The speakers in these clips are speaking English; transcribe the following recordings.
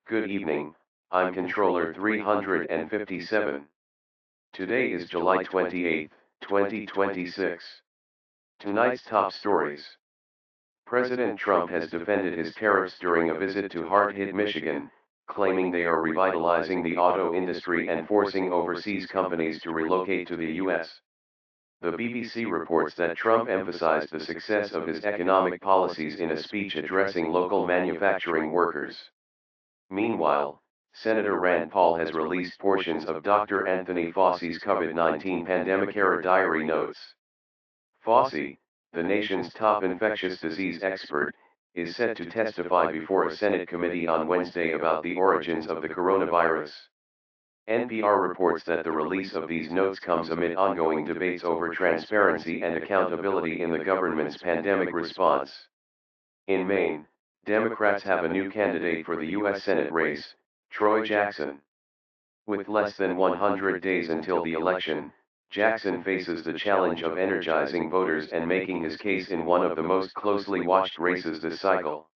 Good evening, I'm Controller 357. Today is July 28, 2026. Tonight's top stories. President Trump has defended his tariffs during a visit to hard-hit Michigan, claiming they are revitalizing the auto industry and forcing overseas companies to relocate to the U.S. The BBC reports that Trump emphasized the success of his economic policies in a speech addressing local manufacturing workers. Meanwhile, Senator Rand Paul has released portions of Dr. Anthony Fauci's COVID-19 pandemic-era diary notes. Fauci, the nation's top infectious disease expert, is set to testify before a Senate committee on Wednesday about the origins of the coronavirus. NPR reports that the release of these notes comes amid ongoing debates over transparency and accountability in the government's pandemic response. In Maine, Democrats have a new candidate for the U.S. Senate race, Troy Jackson. With less than 100 days until the election, Jackson faces the challenge of energizing voters and making his case in one of the most closely watched races this cycle.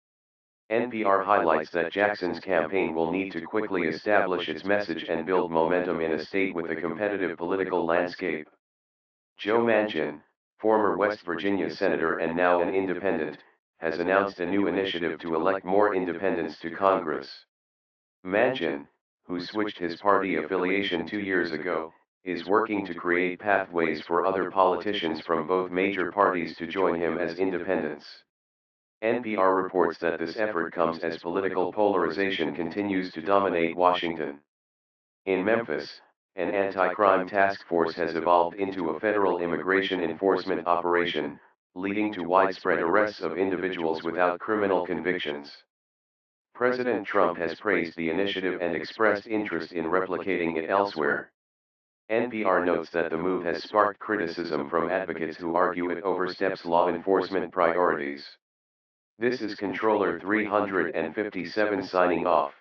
NPR highlights that Jackson's campaign will need to quickly establish its message and build momentum in a state with a competitive political landscape. Joe Manchin, former West Virginia senator and now an independent, has announced a new initiative to elect more independents to Congress. Manchin, who switched his party affiliation 2 years ago, is working to create pathways for other politicians from both major parties to join him as independents. NPR reports that this effort comes as political polarization continues to dominate Washington. In Memphis, an anti-crime task force has evolved into a federal immigration enforcement operation, leading to widespread arrests of individuals without criminal convictions. President Trump has praised the initiative and expressed interest in replicating it elsewhere. NPR notes that the move has sparked criticism from advocates who argue it oversteps law enforcement priorities. This is Controller 357 signing off.